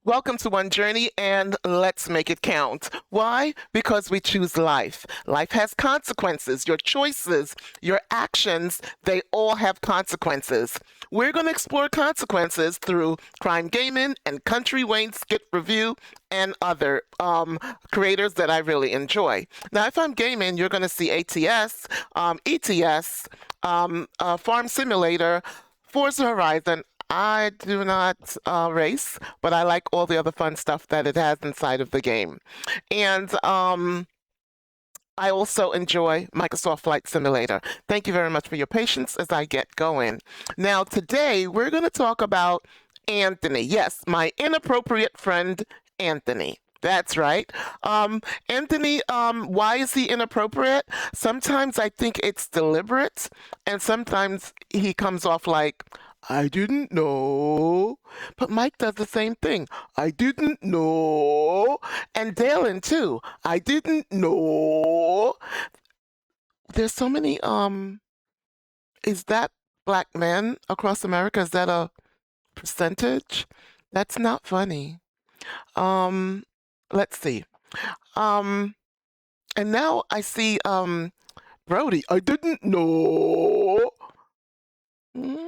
Welcome to One Journey, and let's make it count. Why? Because we choose life. Life has consequences. Your choices, your actions, they all have consequences. We're going to explore consequences through Crime Gaming and Kountry Wayne Skit Review and other creators that I really enjoy. Now, if I'm gaming, you're going to see ATS, ETS, Farm Simulator, Forza Horizon. I do not race, but I like all the other fun stuff that it has inside of the game. And I also enjoy Microsoft Flight Simulator. Thank you very much for your patience as I get going. Now, today we're going to talk about Anthony. Yes, my inappropriate friend, Anthony. That's right. Anthony, why is he inappropriate? Sometimes I think it's deliberate, and sometimes he comes off like, I didn't know. But Mike does the same thing. I didn't know. And Dalen too. I didn't know. There's so many is that black men across America? Is that a percentage? That's not funny. Um let's see. Um and now I see Brody. I didn't know. Hmm?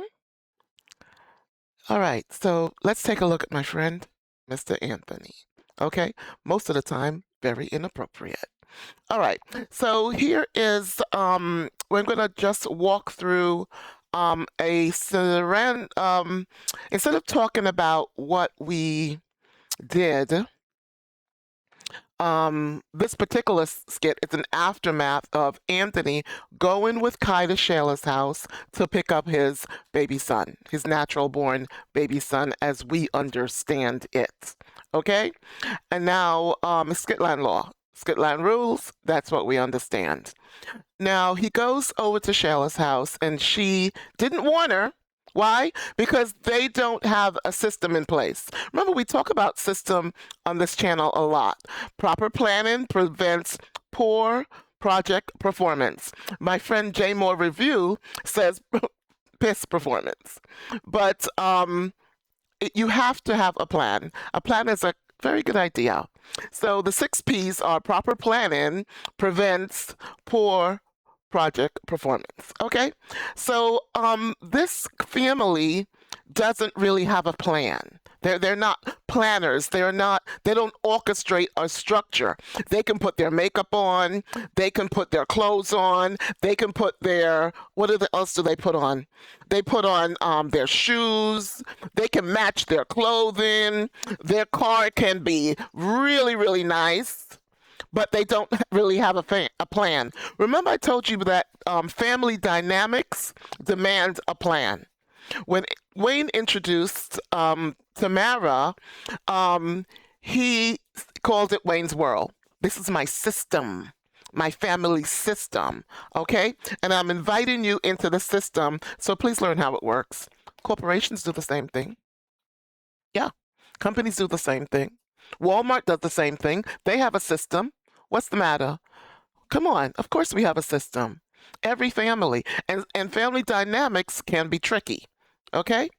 All right, so let's take a look at my friend, Mr. Anthony. Okay, most of the time, very inappropriate. All right, so here is, we're gonna just walk through instead of talking about what we did, this particular skit is an aftermath of Anthony going with KaI to Shayla's house to pick up his baby son, his natural born baby son, as we understand it. Okay? And now, Skitland law. Skitland rules, that's what we understand. Now, he goes over to Shayla's house, and she didn't warn her. Why? Because they don't have a system in place. Remember, we talk about system on this channel a lot. Proper planning prevents poor project performance. My friend J Moore Review says piss performance. But you have to have a plan. A plan is a very good idea. So the 6 P's are proper planning prevents poor project performance. Okay? So this family doesn't really have a plan. They're not planners. They don't orchestrate a structure. They can put their makeup on, they can put their clothes on, they can put their else do they put on? They put on their shoes, they can match their clothing, their car can be really, really nice, but they don't really have a plan. Remember, I told you that family dynamics demand a plan. When Wayne introduced Tamara, he called it Wayne's World. This is my system, my family system, okay? And I'm inviting you into the system, so please learn how it works. Corporations do the same thing. Yeah, companies do the same thing. Walmart does the same thing. They have a system. What's the matter? Come on, of course we have a system. Every family. And family dynamics can be tricky. Okay?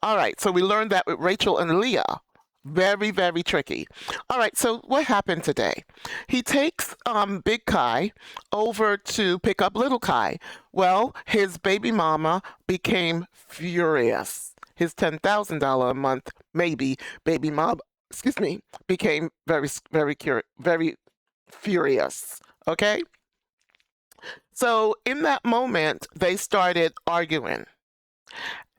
All right, so we learned that with Rachel and Leah. Very, very tricky. All right, so what happened today? He takes Big KaI over to pick up Little KaI. Well, his baby mama became furious. His $10,000 a month, maybe, baby mom, excuse me, became very, very furious. Okay? So in that moment, they started arguing.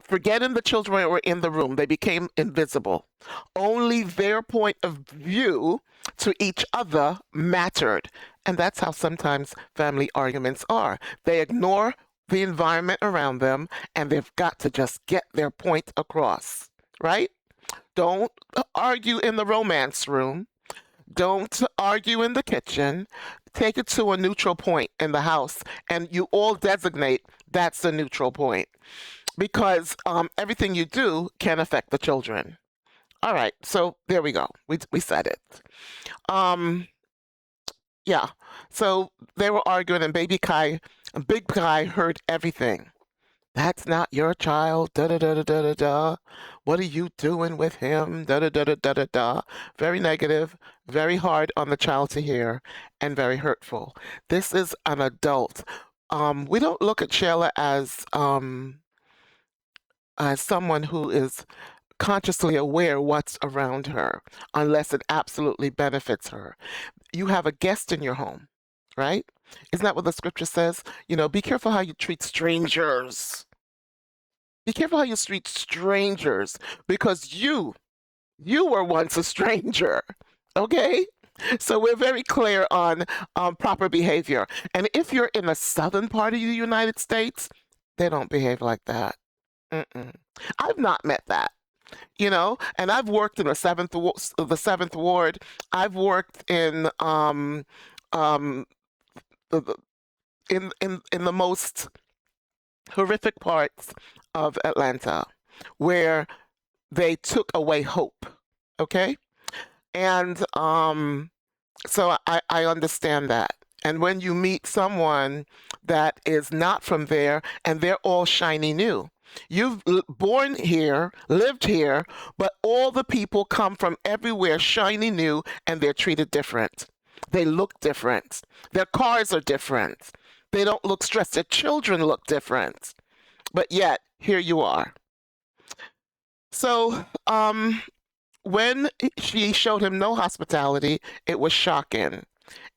Forgetting the children were in the room, they became invisible. Only their point of view to each other mattered. And that's how sometimes family arguments are. They ignore the environment around them, and they've got to just get their point across, right? Don't argue in the romance room. Don't argue in the kitchen. Take it to a neutral point in the house, and you all designate that's the neutral point, because everything you do can affect the children. All right, so there we go. We said it. Yeah. So they were arguing, and Big KaI heard everything. That's not your child. Da da da da da da da. What are you doing with him? Da da da da da da da. Very negative, very hard on the child to hear, and very hurtful. This is an adult. We don't look at Shayla as someone who is consciously aware what's around her, unless it absolutely benefits her. You have a guest in your home, right? Isn't that what the scripture says? Be careful how you treat strangers. Be careful how you treat strangers because you were once a stranger. Okay? So we're very clear on proper behavior. And if you're in the southern part of the United States, they don't behave like that. Mm-mm. I've not met that, and I've worked in the seventh ward. I've worked um, the, the- in the most horrific parts of Atlanta, where they took away hope. Okay, and so I understand that. And when you meet someone that is not from there and they're all shiny new, you've born here, lived here, but all the people come from everywhere shiny new and they're treated different. They look different. Their cars are different. They don't look stressed. Their children look different. But yet, here you are. So, when she showed him no hospitality, it was shocking.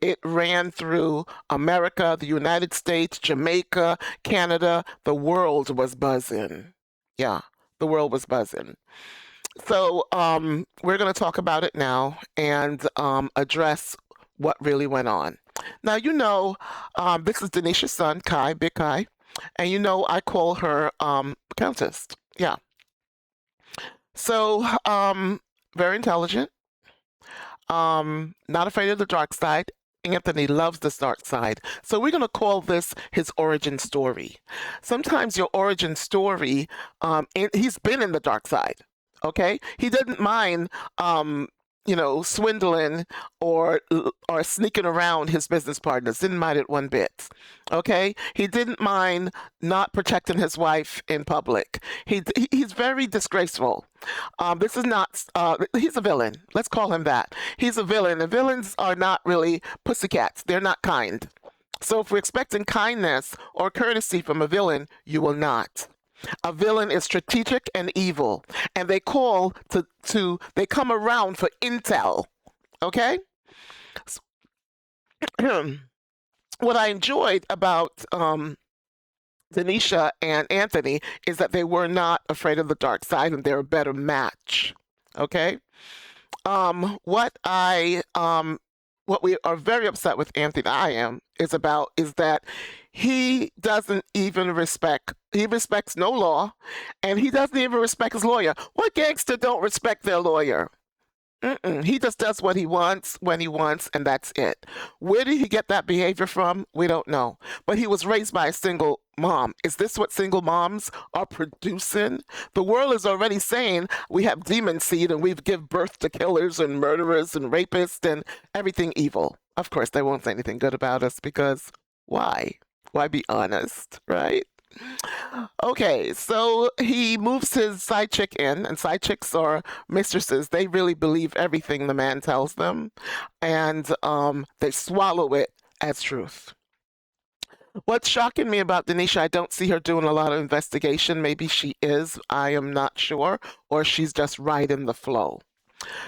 It ran through America, the United States, Jamaica, Canada. The world was buzzing. Yeah, the world was buzzing. So we're going to talk about it now and address what really went on. Now, this is Denisha's son, KaI, Big KaI, and I call her Countess. Yeah. So, very intelligent, not afraid of the dark side. Anthony loves the dark side. So we're going to call this his origin story. Sometimes your origin story, he's been in the dark side. Okay. He didn't mind, swindling or sneaking around his business partners. Didn't mind it one bit. Okay. He didn't mind not protecting his wife in public. He's very disgraceful. This is not, he's a villain. Let's call him that. He's a villain. And villains are not really pussycats. They're not kind. So if we're expecting kindness or courtesy from a villain, you will not. A villain is strategic and evil, and they they come around for intel. Okay? What I enjoyed about Denisha and Anthony is that they were not afraid of the dark side and they're a better match. Okay? What we are very upset with Anthony, is that he doesn't even he respects no law, and he doesn't even respect his lawyer. What gangster don't respect their lawyer? Mm-mm. He just does what he wants when he wants, and that's it. Where did he get that behavior from? We don't know. But he was raised by a single mom. Is this what single moms are producing? The world is already saying we have demon seed and we've give birth to killers and murderers and rapists and everything evil. Of course, they won't say anything good about us because why? Why be honest, right? Okay, so he moves his side chick in, and side chicks are mistresses. They really believe everything the man tells them, and they swallow it as truth. What's shocking me about Denisha, I don't see her doing a lot of investigation. Maybe she is, I am not sure, or she's just right in the flow.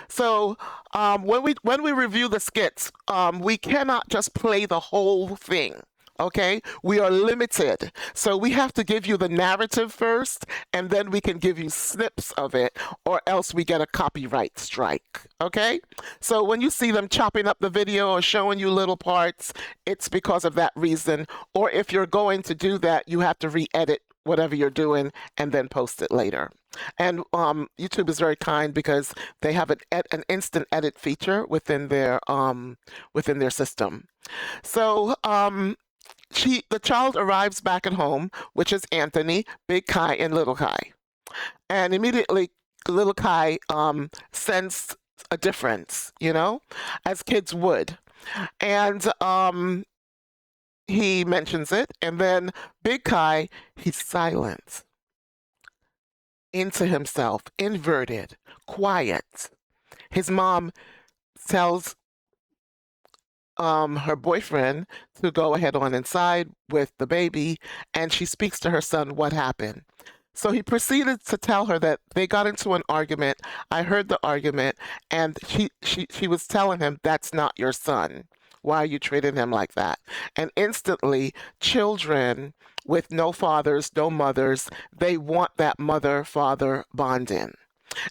So when we review the skits, we cannot just play the whole thing. Okay, we are limited. So we have to give you the narrative first, and then we can give you snips of it, or else we get a copyright strike. Okay, so when you see them chopping up the video or showing you little parts, it's because of that reason. Or if you're going to do that, you have to re-edit whatever you're doing and then post it later. And YouTube is very kind because they have an instant edit feature within their system. So the child arrives back at home, which is Anthony, Big KaI, and Little KaI, and immediately Little KaI sensed a difference, as kids would, and he mentions it, and then Big KaI, he's silent, into himself, inverted, quiet. His mom tells her boyfriend to go ahead on inside with the baby, and she speaks to her son what happened. So he proceeded to tell her that they got into an argument. I heard the argument, and she was telling him, "That's not your son. Why are you treating him like that?" And instantly, children with no fathers, no mothers, they want that mother-father bonding.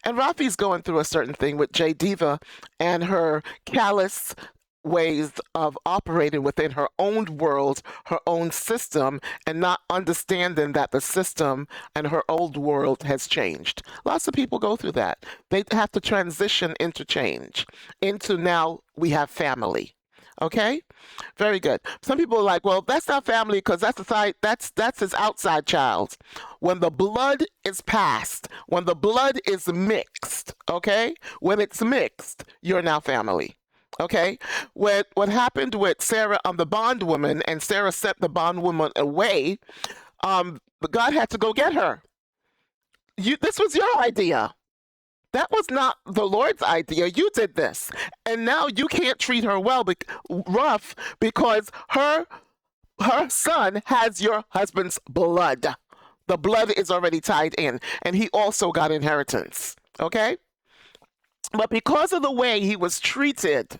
And Rafi's going through a certain thing with J Diva and her callous ways of operating within her own world, her own system, and not understanding that the system and her old world has changed. Lots of people go through that. They have to transition into change, into now we have family. Okay? Very good. Some people are like, well, that's not family because that's a side, that's his outside child. When the blood is passed, when the blood is mixed, okay? When it's mixed, you're now family. Okay, what happened with Sarah the bondwoman, and Sarah sent the bondwoman away. God had to go get her. This was your idea. That was not the Lord's idea. You did this, and now you can't treat her well, rough, because her son has your husband's blood. The blood is already tied in, and he also got inheritance. Okay, but because of the way he was treated,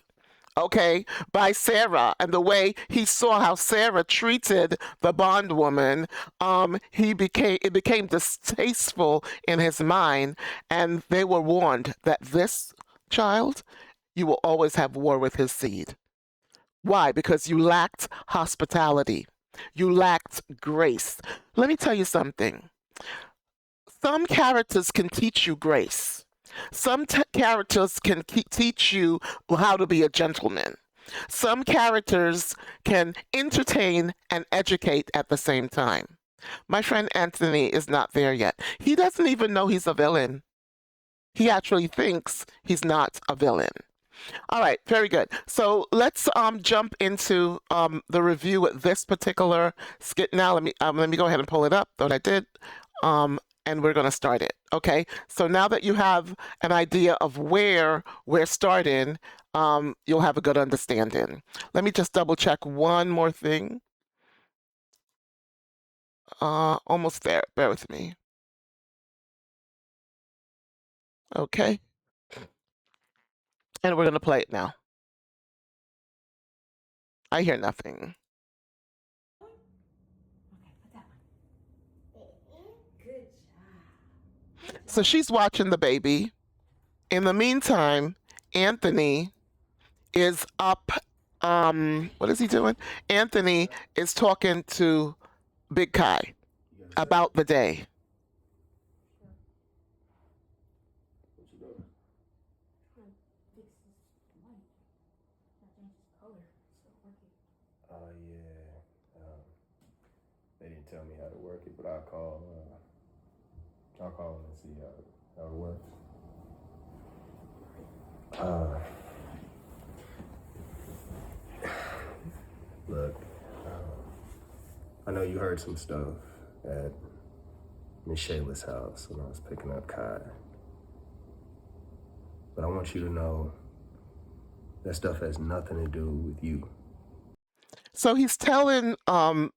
okay, by Sarah, and the way he saw how Sarah treated the bondwoman, it became distasteful in his mind, and they were warned that this child, you will always have war with his seed. Why? Because you lacked hospitality. You lacked grace. Let me tell you something. Some characters can teach you grace. Some characters can teach you how to be a gentleman. Some characters can entertain and educate at the same time. My friend Anthony is not there yet. He doesn't even know he's a villain. He actually thinks he's not a villain. All right, very good. So let's jump into the review with this particular skit now. Let me go ahead and pull it up. Thought I did. And we're going to start it. Okay, so now that you have an idea of where we're starting, you'll have a good understanding. Let me just double check one more thing. Almost there. Bear with me. Okay. And we're going to play it now. I hear nothing. So she's watching the baby. In the meantime, Anthony is up. What is he doing? Anthony is talking to Big KaI about the day. Yeah. They didn't tell me how to work it, but I'll call them and see how it works. Look, I know you heard some stuff at Miss Shayla's house when I was picking up KaI. But I want you to know that stuff has nothing to do with you. So he's telling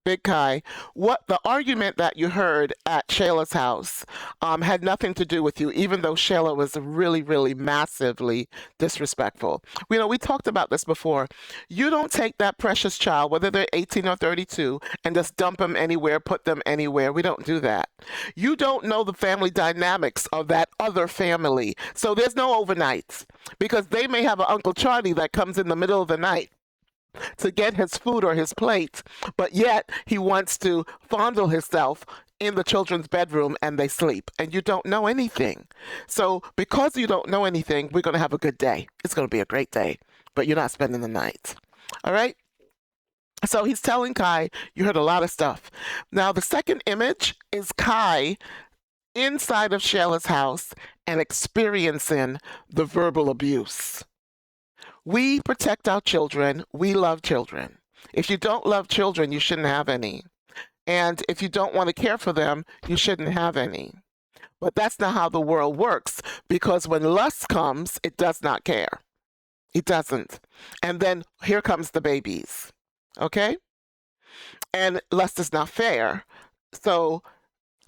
Big KaI what the argument that you heard at Shayla's house had nothing to do with you, even though Shayla was really, really massively disrespectful. We talked about this before. You don't take that precious child, whether they're 18 or 32, and just dump them anywhere, put them anywhere. We don't do that. You don't know the family dynamics of that other family. So there's no overnights, because they may have an Uncle Charlie that comes in the middle of the night to get his food or his plate, but yet he wants to fondle himself in the children's bedroom and they sleep, and you don't know anything. So because you don't know anything, we're going to have a good day. It's going to be a great day, but you're not spending the night. All right? So he's telling KaI, you heard a lot of stuff. Now, the second image is KaI inside of Shayla's house and experiencing the verbal abuse. We protect our children. We love children. If you don't love children, you shouldn't have any. And if you don't want to care for them, you shouldn't have any. But that's not how the world works, because when lust comes, it does not care. It doesn't. And then here comes the babies. Okay? And lust is not fair. So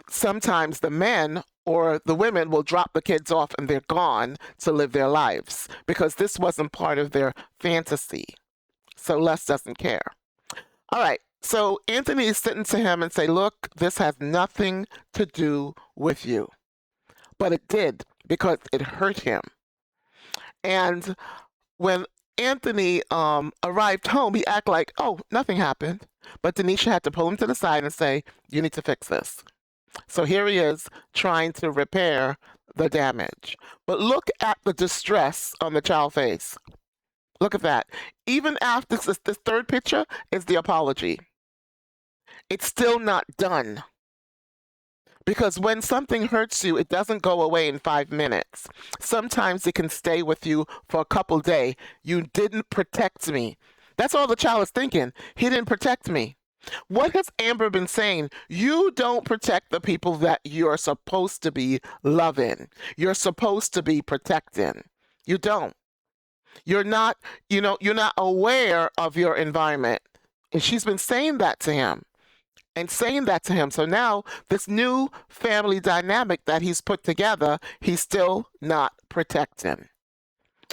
sometimes the men or the women will drop the kids off and they're gone to live their lives because this wasn't part of their fantasy. So lust doesn't care. All right. So Anthony is sitting to him and say, look, this has nothing to do with you. But it did because it hurt him. And when Anthony arrived home, he acted like, oh, nothing happened. But Denisha had to pull him to the side and say, you need to fix this. So here he is trying to repair the damage. But look at the distress on the child's face. Look at that. Even after this third picture is the apology. It's still not done. Because when something hurts you, it doesn't go away in 5 minutes. Sometimes it can stay with you for a couple days. You didn't protect me. That's all the child is thinking. He didn't protect me. What has Amber been saying? You don't protect the people that you're supposed to be loving. You're supposed to be protecting. You don't. You're not, you're not aware of your environment. And she's been saying that to him. So now this new family dynamic that he's put together, he's still not protecting.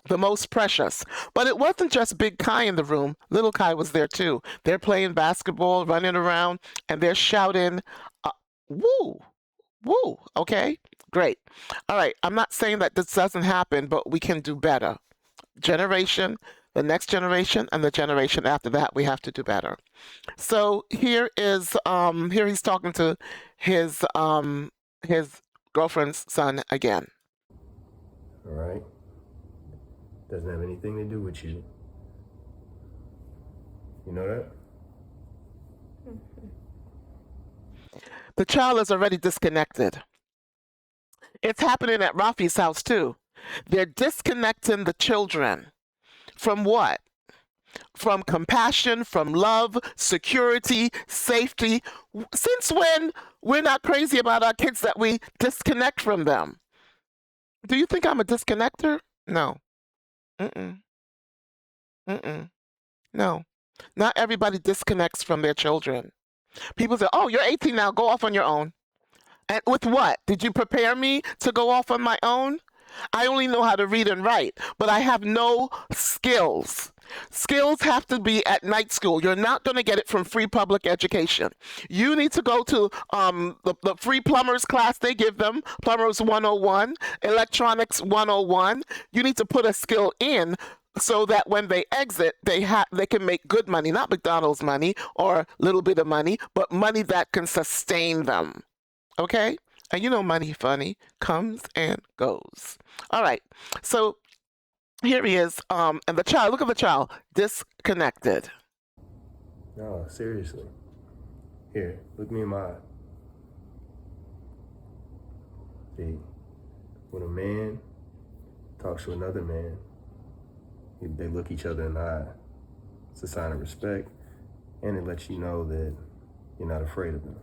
The most precious. But it wasn't just big KaI in the room. Little KaI was there too. They're playing basketball, running around, and they're shouting, woo, woo. Okay, great. All right, I'm not saying that this doesn't happen, but we can do better. Generation, the next generation, and the generation after that, we have to do better. So here he's talking to his girlfriend's son again. All right. Doesn't have anything to do with you. You know that? The child is already disconnected. It's happening at Rafi's house too. They're disconnecting the children from what? From compassion, from love, security, safety. Since when we're not crazy about our kids that we disconnect from them? Do you think I'm a disconnector? No. Mm-mm. Mm-mm. No. Not everybody disconnects from their children. People say, oh, you're 18 now, go off on your own. And with what? Did you prepare me to go off on my own? I only know how to read and write, but I have no skills. Skills have to be at night school. You're not going to get it from free public education. You need to go to the free plumbers class they give them, Plumbers 101, Electronics 101. You need to put a skill in so that when they exit, they can make good money, not McDonald's money or a little bit of money, but money that can sustain them. Okay? And you know money funny comes and goes. All right. So here he is. And the child, look at the child, disconnected. No, seriously. Here, look me in my eye. See, when a man talks to another man, they look each other in the eye. It's a sign of respect, and it lets you know that you're not afraid of them.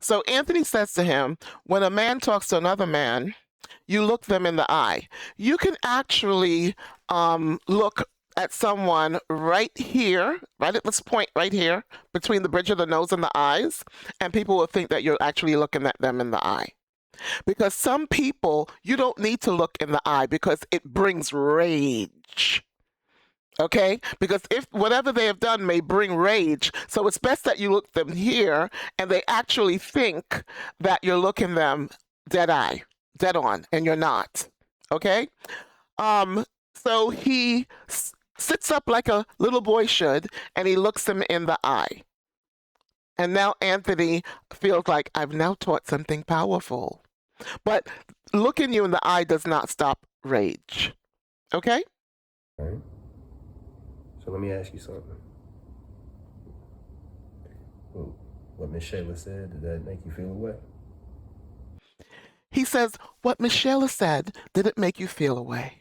So Anthony says to him, when a man talks to another man, you look them in the eye. You can actually look at someone right here, right at this point right here, between the bridge of the nose and the eyes, and people will think that you're actually looking at them in the eye. Because some people, you don't need to look in the eye because it brings rage. Okay? Because if whatever they have done may bring rage, so it's best that you look them here and they actually think that you're looking them dead on, and you're not. Okay? So he sits up like a little boy should, and he looks him in the eye. And now Anthony feels like I've now taught something powerful. But looking you in the eye does not stop rage. Okay? All right. So let me ask you something. Well, what Miss Shayla said, did that make you feel away? He says, what Miss Shayla said, did it make you feel away?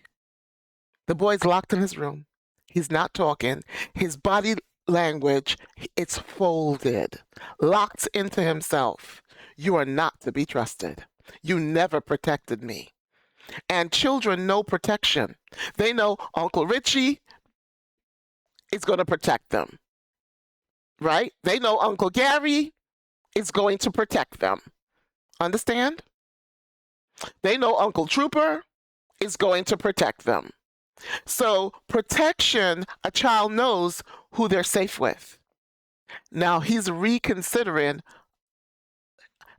The boy's locked in his room. He's not talking. His body language, it's folded, locked into himself. You are not to be trusted. You never protected me. And children know protection. They know Uncle Richie is going to protect them, right? They know Uncle Gary is going to protect them. Understand? They know Uncle Trooper is going to protect them. So, protection, a child knows who they're safe with. Now he's reconsidering,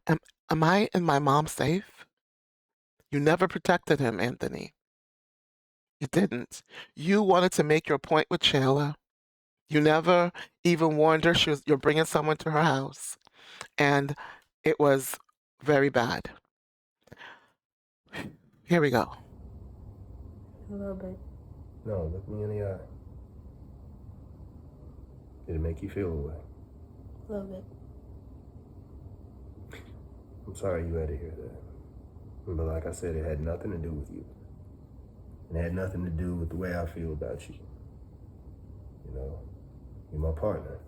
am I and my mom safe? You never protected him, Anthony. You didn't. You wanted to make your point with Shayla. You never even warned her you're bringing someone to her house. And it was very bad. Here we go. A little bit. No, look me in the eye. Did it make you feel away? A little bit. I'm sorry you had to hear that. But like I said, it had nothing to do with you. And it had nothing to do with the way I feel about you. You know, you're my partner.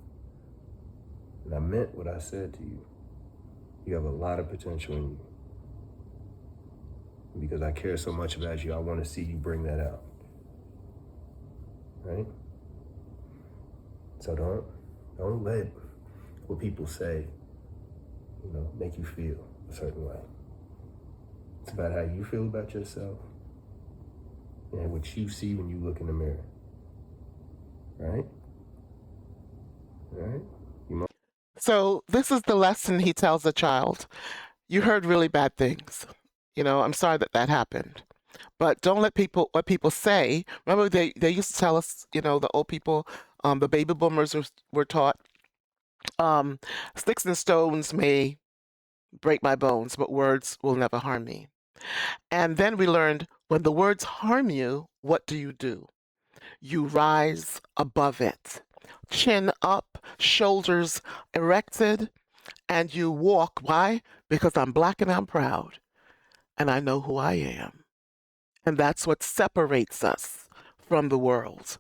And I meant what I said to you. You have a lot of potential in you. And because I care so much about you, I want to see you bring that out. Right? So don't let what people say, make you feel a certain way. It's about how you feel about yourself and what you see when you look in the mirror. Right? Right? So this is the lesson he tells the child. You heard really bad things. I'm sorry that happened. But don't let what people say. Remember, they used to tell us, the old people, the baby boomers were taught, sticks and stones may break my bones, but words will never harm me. And then we learned when the words harm you, what do? You rise above it, chin up, shoulders erected, and you walk. Why? Because I'm black and I'm proud, and I know who I am. And that's what separates us from the world.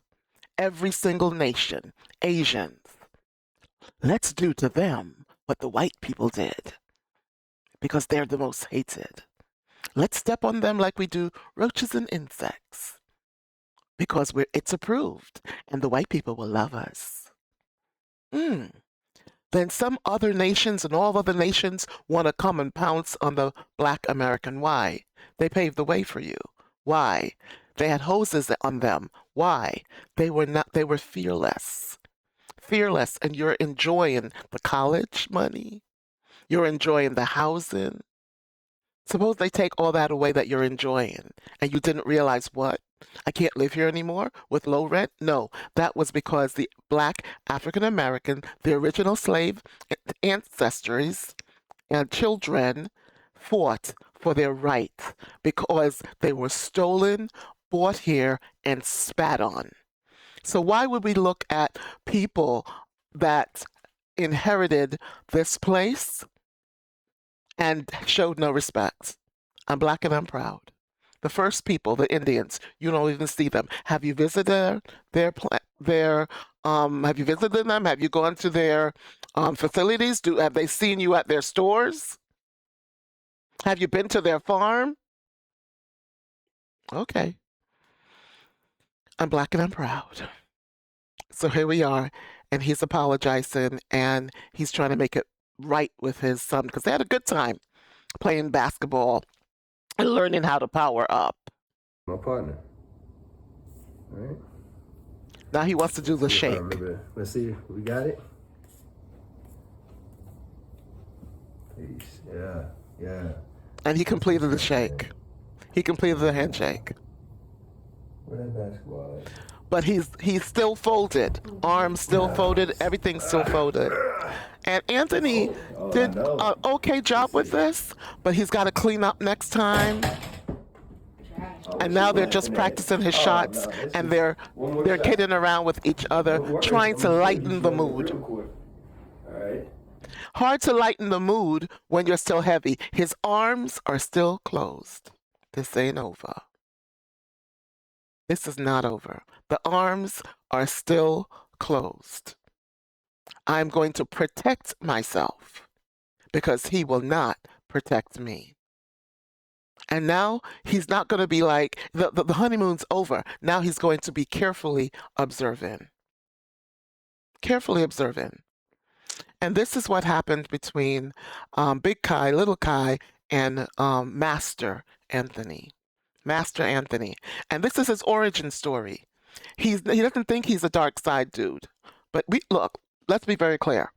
Every single nation, Asians, let's do to them what the white people did, because they're the most hated. Let's step on them like we do roaches and insects, because it's approved, and the white people will love us. Then some other nations and all other nations want to come and pounce on the black American. Why? They paved the way for you. Why? They had hoses on them. Why? They were fearless. Fearless, and you're enjoying the college money. You're enjoying the housing. Suppose they take all that away that you're enjoying, and you didn't realize what? I can't live here anymore with low rent? No, that was because the black African American, the original slave ancestors and children fought for their rights because they were stolen, bought here, and spat on. So why would we look at people that inherited this place and showed no respect? I'm black and I'm proud. The first people, the Indians, you don't even see them. Have you visited have you visited them? Have you gone to their facilities? Have they seen you at their stores? Have you been to their farm? Okay. I'm black and I'm proud. So here we are, and he's apologizing, and he's trying to make it right with his son because they had a good time playing basketball and learning how to power up. My partner. All right. Now he wants to do the shake. Let's see. We got it. Peace. Yeah. And he completed the shake. He completed the handshake. Where that basketball at? But he's still folded. Arms still folded. Everything's still folded. And Anthony did an okay job with this, but he's got to clean up next time. And now they're just practicing his shots, and they're kidding around with each other, trying to lighten the mood. All right. Hard to lighten the mood when you're still heavy. His arms are still closed. This ain't over. This is not over. The arms are still closed. I'm going to protect myself because he will not protect me. And now he's not going to be like, the honeymoon's over. Now he's going to be carefully observing. Carefully observing. And this is what happened between Big KaI, Little KaI, and Master Anthony. Master Anthony. And this is his origin story. He doesn't think he's a dark side dude. But look, let's be very clear.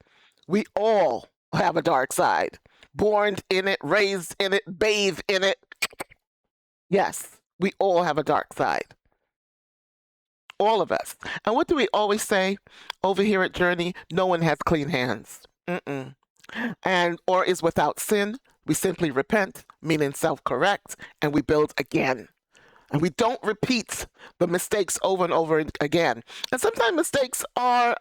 We all have a dark side. Born in it, raised in it, bathed in it. Yes, we all have a dark side. All of us. And what do we always say over here at Journey? No one has clean hands. Mm-mm. And or is without sin. We simply repent, meaning self-correct, and we build again. And we don't repeat the mistakes over and over again. And sometimes mistakes are,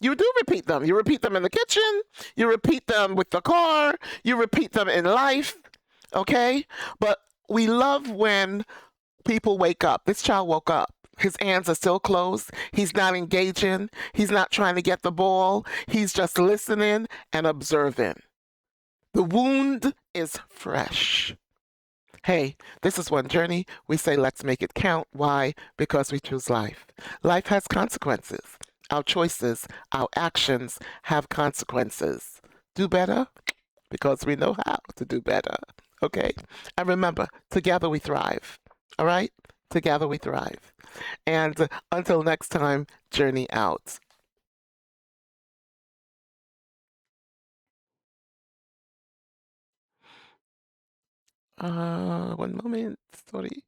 you do repeat them. You repeat them in the kitchen. You repeat them with the car. You repeat them in life. Okay? But we love when people wake up. This child woke up. His hands are still closed. He's not engaging. He's not trying to get the ball. He's just listening and observing. The wound is fresh. Hey, this is one journey. We say, let's make it count. Why? Because we choose life. Life has consequences. Our choices, our actions have consequences. Do better because we know how to do better. Okay? And remember, together we thrive. All right? Together we thrive. And until next time, journey out. One moment. Sorry.